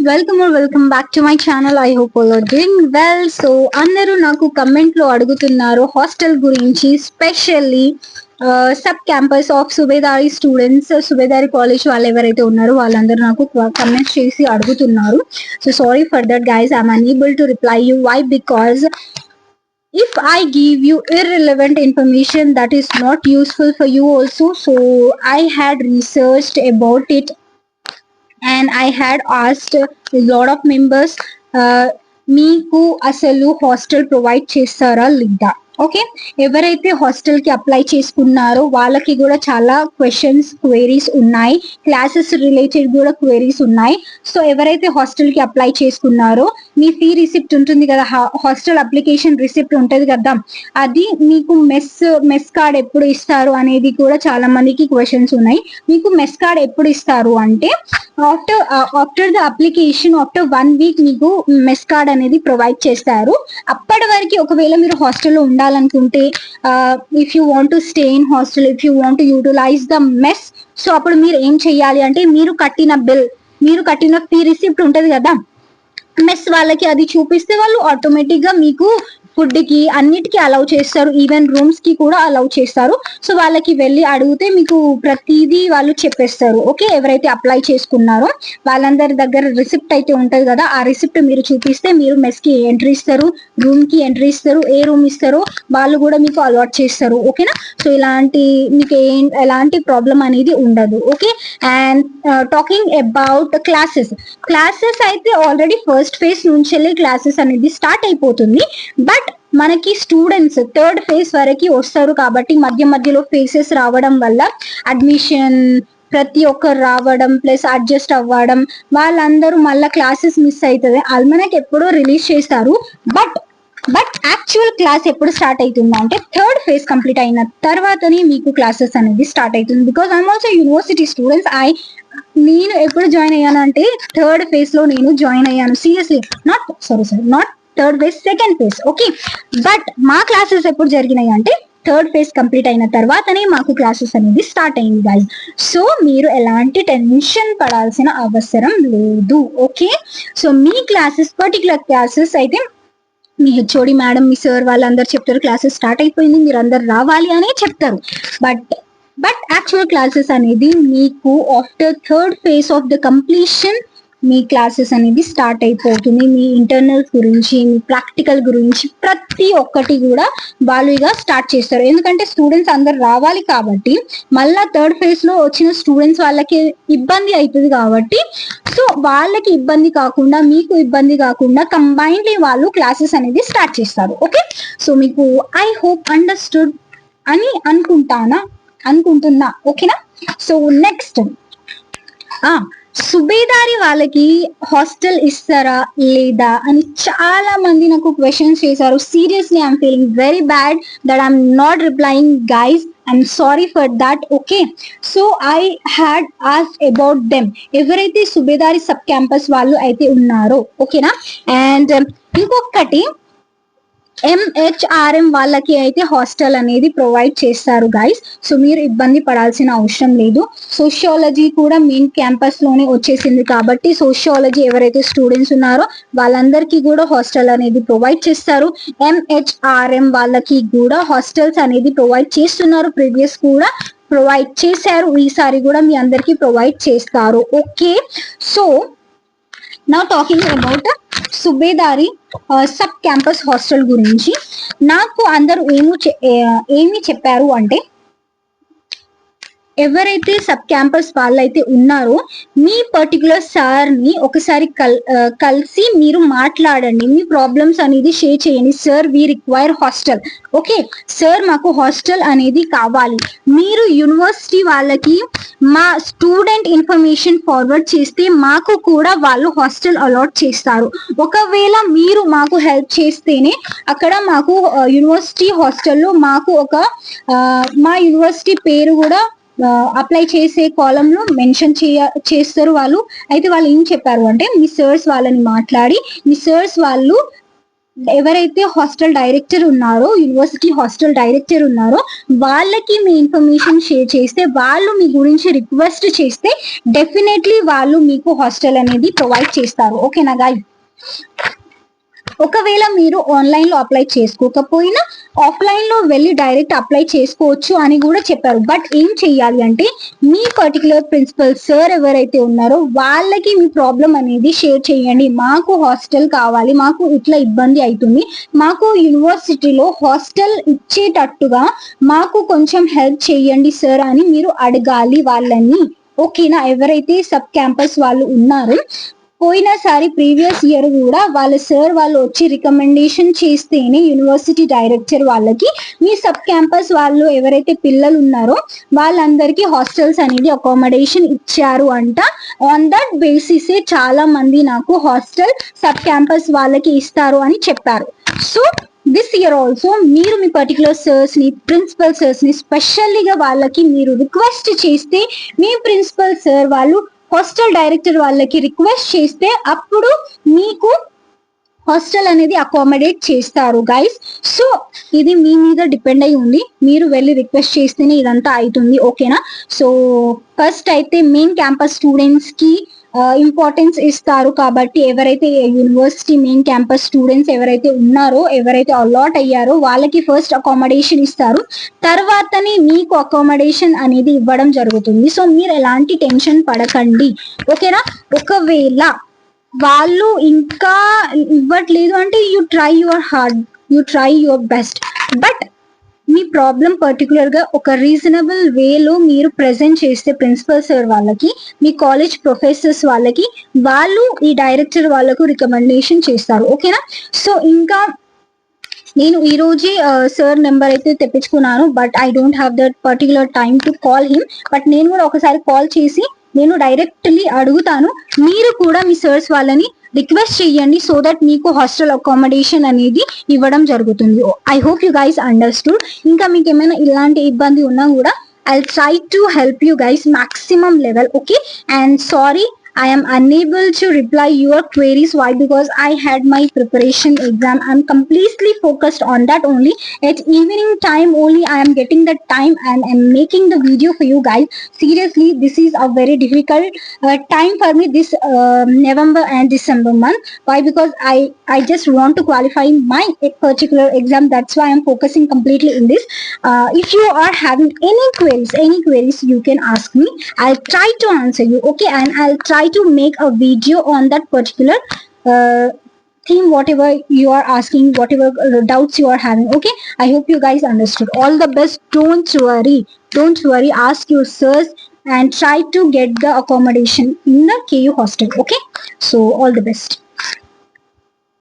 guys, welcome back to my channel. I hope all are doing well. So అందరూ నాకు comment లో అడుగుతున్నారు hostel గురించి, specially sub campus of Subedari students, Subedari college వాళ్ళు ఎవరైతే ఉన్నారో వాళ్ళందరూ నాకు కమెంట్స్ చేసి అడుగుతున్నారు. So sorry for that guys, I'm unable to reply you. Why? Because if I give you irrelevant information that is not useful for you also, so I had researched about it and I had asked a lot of members, మీకు అసలు hostel provide చేస్తారా లేదా? Okay, ఎవరైతే hostel కి apply చేసుకున్నారో వాళ్ళకి కూడా చాలా క్వెరీస్ ఉన్నాయి, క్లాసెస్ రిలేటెడ్ కూడా క్వెరీస్ ఉన్నాయి. సో ఎవరైతే హాస్టల్ కి అప్లై చేసుకున్నారో మీ ఫీ రిసిప్ట్ ఉంటుంది కదా, హాస్టల్ అప్లికేషన్ రిసిప్ట్ ఉంటుంది కదా, అది మీకు మెస్ కార్డ్ ఎప్పుడు ఇస్తారు అనేది కూడా చాలా మందికి క్వశ్చన్స్ ఉన్నాయి. మీకు మెస్ కార్డ్ ఎప్పుడు ఇస్తారు అంటే after the application after 1 week మీకు మెస్ కార్డ్ అనేది ప్రొవైడ్ చేస్తారు. అప్పటి వరకు ఒకవేళ మీరు హాస్టల్లో ఉండాలనుకుంటే, if you want to stay in hostel, if you want to utilize the mess, so అప్పుడు మీరు ఏం చెయ్యాలి అంటే మీరు కట్టిన ఫీ రిసిప్ట్ ఉంటుంది కదా మెస్ వాళ్ళకి, అది చూపిస్తే వాళ్ళు ఆటోమేటిక్ గా మీకు ఫుడ్ కి అన్నిటికీ అలౌ చేస్తారు, ఈవెన్ రూమ్స్ కి కూడా అలౌ చేస్తారు. సో వాళ్ళకి వెళ్ళి అడిగితే మీకు ప్రతిదీ వాళ్ళు చెప్పేస్తారు. ఓకే, ఎవరైతే అప్లై చేసుకున్నారో వాళ్ళందరి దగ్గర రిసిప్ట్ అయితే ఉంటది కదా, ఆ రిసిప్ట్ మీరు చూపిస్తే మీరు మెస్ కి ఎంట్రీ ఇస్తారు, రూమ్ కి ఎంట్రీ ఇస్తారు, ఏ రూమ్ ఇస్తారో వాళ్ళు కూడా మీకు అలాట్ చేస్తారు. ఓకేనా? సో మీకు ఎలాంటి ప్రాబ్లం అనేది ఉండదు. Okay, and talking about classes అయితే ఆల్రెడీ ఫస్ట్ ఫేజ్ నుంచి క్లాసెస్ అనేది స్టార్ట్ అయిపోతుంది. బట్ మనకి స్టూడెంట్స్ 3rd phase వరకు వస్తారు కాబట్టి మధ్యలో ఫేసెస్ రావడం వల్ల అడ్మిషన్ ప్రతి ఒక్కరు రావడం ప్లస్ అడ్జస్ట్ అవ్వడం, వాళ్ళందరూ మళ్ళీ క్లాసెస్ మిస్ అవుతుంది. మనకి ఎప్పుడో రిలీజ్ చేస్తారు. బట్ యాక్చువల్ క్లాస్ ఎప్పుడు స్టార్ట్ అవుతుంది అంటే 3rd phase కంప్లీట్ అయిన తర్వాతనే మీకు క్లాసెస్ అనేది స్టార్ట్ అవుతుంది. Because I'm also university students. నేను ఎప్పుడు జాయిన్ అయ్యాను అంటే 3rd phase లో నేను జాయిన్ అయ్యాను. Seriously, not 3rd phase, 2nd phase. Okay, but మా క్లాసెస్ ఎప్పుడు జరిగినాయి అంటే 3rd phase కంప్లీట్ అయిన తర్వాతనే మాకు క్లాసెస్ అనేది స్టార్ట్ అయింది గైస్. సో మీరు ఎలాంటి టెన్షన్ పడాల్సిన అవసరం లేదు. ఓకే, సో మీ పర్టికులర్ క్లాసెస్ అయితే మీ హెచ్ఓడి మేడం, మీ సార్ వాళ్ళందరూ చెప్తారు క్లాసెస్ స్టార్ట్ అయిపోయింది, మీరు అందరు రావాలి అనే చెప్తారు. బట్ యాక్చువల్ క్లాసెస్ అనేది మీకు after 3rd phase of the completion me classes అనేది స్టార్ట్ అయిపోతుంది. మీ ఇంటర్నల్స్ గురించి, మీ ప్రాక్టికల్ గురించి ప్రతి ఒక్కటి కూడా వాళ్ళు ఇక స్టార్ట్ చేస్తారు. ఎందుకంటే స్టూడెంట్స్ అందరు రావాలి కాబట్టి, మళ్ళా 3rd phase లో వచ్చిన స్టూడెంట్స్ వాళ్ళకి ఇబ్బంది అవుతుంది కాబట్టి, సో వాళ్ళకి ఇబ్బంది కాకుండా మీకు ఇబ్బంది కాకుండా కంబైన్లీ వాళ్ళు క్లాసెస్ అనేది స్టార్ట్ చేస్తారు. ఓకే, సో మీకు ఐ హోప్ అండర్స్టూడ్ అని అనుకుంటున్నా. ఓకేనా? సో నెక్స్ట్, సుబేదారి వాళ్ళకి హాస్టల్ ఇస్తారా లేదా అని చాలా మంది నాకు క్వశ్చన్స్ చేశారు. Seriously I'm feeling very bad that I'm not replying guys. I'm sorry for that. Okay, so I had asked about them, ఎవరైతే సుబేదారి సబ్ క్యాంపస్ వాళ్ళు అయితే ఉన్నారో. ఓకేనా? అండ్ ఇంకొకటి, MHRM వాళ్ళకి అయితే హాస్టల్ అనేది ప్రొవైడ్ చేస్తారు గైస్. సో మీరు ఇబ్బంది పడాల్సిన అవసరం లేదు. సోషియాలజీ కూడా మెయిన్ క్యాంపస్ లోనే వచ్చేసింది కాబట్టి సోషియాలజీ ఎవరైతే స్టూడెంట్స్ ఉన్నారో వాళ్ళందరికీ కూడా హాస్టల్ అనేది ప్రొవైడ్ చేస్తారు. MHRM వాళ్ళకి కూడా హాస్టల్స్ అనేది ప్రొవైడ్ చేస్తున్నారు, ప్రీవియస్ కూడా ప్రొవైడ్ చేశారు, ఈసారి కూడా మీ అందరికీ ప్రొవైడ్ చేస్తారు. Okay, so now talking about Subedari sub campus hostel గురించి నాకు అందరూ ఏమి చెప్పారు అంటే, ఎవరైతే సబ్ క్యాంపస్ వాళ్ళైతే ఉన్నారో మీ పర్టికులర్ సార్ ని ఒకసారి కలిసి మీరు మాట్లాడండి, మీ ప్రాబ్లమ్స్ అనేది షేర్ చేయండి. Sir, we require hostel. Okay sir, మాకు హాస్టల్ అనేది కావాలి. మీరు యూనివర్సిటీ వాళ్ళకి మా స్టూడెంట్ ఇన్ఫర్మేషన్ ఫార్వర్డ్ చేస్తే మాకు కూడా వాళ్ళు హాస్టల్ అలాట్ చేస్తారు. ఒకవేళ మీరు మాకు హెల్ప్ చేస్తేనే అక్కడ మాకు యూనివర్సిటీ హాస్టల్లో మాకు మా యూనివర్సిటీ పేరు కూడా అప్లై చేసే కాలంలో మెన్షన్ చేస్తారు వాళ్ళు. అయితే వాళ్ళు ఏం చెప్పారు అంటే, మీ సర్స్ వాళ్ళని మాట్లాడి మీ సర్స్ వాళ్ళు ఎవరైతే హాస్టల్ డైరెక్టర్ ఉన్నారో, యూనివర్సిటీ హాస్టల్ డైరెక్టర్ ఉన్నారో వాళ్ళకి మీ ఇన్ఫర్మేషన్ షేర్ చేస్తే, వాళ్ళు మీ గురించి రిక్వెస్ట్ చేస్తే డెఫినెట్లీ వాళ్ళు మీకు హాస్టల్ అనేది ప్రొవైడ్ చేస్తారు. ఓకేనా గాయ్స్? ఒకవేళ మీరు ఆన్లైన్ లో అప్లై చేసుకోకపోయినా ఆఫ్లైన్ లో వెళ్ళి డైరెక్ట్ అప్లై చేసుకోవచ్చు అని కూడా చెప్పారు. బట్ ఏం చెయ్యాలి అంటే మీ పర్టికులర్ ప్రిన్సిపల్ సార్ ఎవరైతే ఉన్నారో వాళ్ళకి మీ ప్రాబ్లం అనేది షేర్ చేయండి. మాకు హాస్టల్ కావాలి, మాకు ఇట్లా ఇబ్బంది అవుతుంది, మాకు యూనివర్సిటీలో హాస్టల్ ఇచ్చేటట్టుగా మాకు కొంచెం హెల్ప్ చేయండి సార్ అని మీరు అడగాలి వాళ్ళని. ఓకేనా? ఎవరైతే సబ్ క్యాంపస్ వాళ్ళు ఉన్నారో, పోయినసారి ప్రీవియస్ ఇయర్ కూడా వాళ్ళ సార్ వాళ్ళు వచ్చి రికమెండేషన్ చేస్తేనే యూనివర్సిటీ డైరెక్టర్ వాళ్ళకి మీ సబ్ క్యాంపస్ వాళ్ళు ఎవరైతే పిల్లలు ఉన్నారో వాళ్ళందరికీ హాస్టల్స్ అనేది అకామిడేషన్ ఇచ్చారు అంట. ఆన్ దట్ బేసిసే చాలా మంది నాకు హాస్టల్ సబ్ క్యాంపస్ వాళ్ళకి ఇస్తారు అని చెప్పారు. సో దిస్ ఇయర్ ఆల్సో మీరు మీ పర్టికులర్ సర్స్ ని, ప్రిన్సిపల్ సర్స్ ని స్పెషల్లీగా వాళ్ళకి మీరు రిక్వెస్ట్ చేస్తే మీ ప్రిన్సిపల్ సార్ వాళ్ళు హాస్టల్ డైరెక్టర్ వాళ్ళకి రిక్వెస్ట్ చేస్తే అప్పుడు మీకు హాస్టల్ అనేది అకామిడేట్ చేస్తారు గైస్. సో ఇది మీ మీద డిపెండ్ అయి ఉంది, మీరు వెళ్ళి రిక్వెస్ట్ చేస్తేనే ఇదంతా అవుతుంది. ఓకేనా? సో ఫస్ట్ అయితే మెయిన్ క్యాంపస్ స్టూడెంట్స్ కి ఇంపార్టెన్స్ ఇస్తారు కాబట్టి ఎవరైతే యూనివర్సిటీ మెయిన్ క్యాంపస్ స్టూడెంట్స్ ఎవరైతే ఉన్నారో, ఎవరైతే అలాట్ అయ్యారో వాళ్ళకి ఫస్ట్ అకామిడేషన్ ఇస్తారు, తర్వాతనే మీకు అకామిడేషన్ అనేది ఇవ్వడం జరుగుతుంది. సో మీరు ఎలాంటి టెన్షన్ పడకండి. ఓకేనా? ఒకవేళ వాళ్ళు ఇంకా ఇవ్వట్లేదు అంటే you try your hard, you try your best. But me problem particular గా ఒక రీజనబుల్ వేలో మీరు ప్రెజెంట్ చేస్తే ప్రిన్సిపల్ సార్ వాళ్ళకి, మీ కాలేజ్ ప్రొఫెసర్స్ వాళ్ళకి, వాళ్ళు ఈ డైరెక్టర్ వాళ్ళకు రికమెండేషన్ చేస్తారు. ఓకేనా? సో ఇంకా నేను ఈ రోజే సార్ నెంబర్ అయితే తెప్పించుకున్నాను, but I don't have that particular time to call him. But నేను కూడా ఒకసారి కాల్ చేసి నేను డైరెక్ట్లీ అడుగుతాను. మీరు కూడా మీ సర్స్ వాళ్ళని రిక్వెస్ట్ చేయండి సో దట్ మీకు హాస్టల్ అకామిడేషన్ అనేది ఇవ్వడం జరుగుతుంది. I hope you guys understood. ఇంకా మీకు ఏమైనా ఇలాంటి ఇబ్బంది ఉన్నా కూడా I'll try to help you guys maximum level. Okay, and sorry I am unable to reply your queries. Why? Because I had my preparation exam. I'm completely focused on that only. At evening time only I am getting the time and I'm making the video for you guys. Seriously, this is a very difficult time for me this November and December month. Why? Because I just want to qualify my particular exam. That's why I'm focusing completely in this. If you are having any queries you can ask me. I'll try to answer you. Okay, and I'll try to make a video on that particular theme, whatever you are asking, whatever doubts you are having. Okay, I hope you guys understood. All the best. Don't worry, ask your sirs and try to get the accommodation in the KU hostel. Okay, so all the best.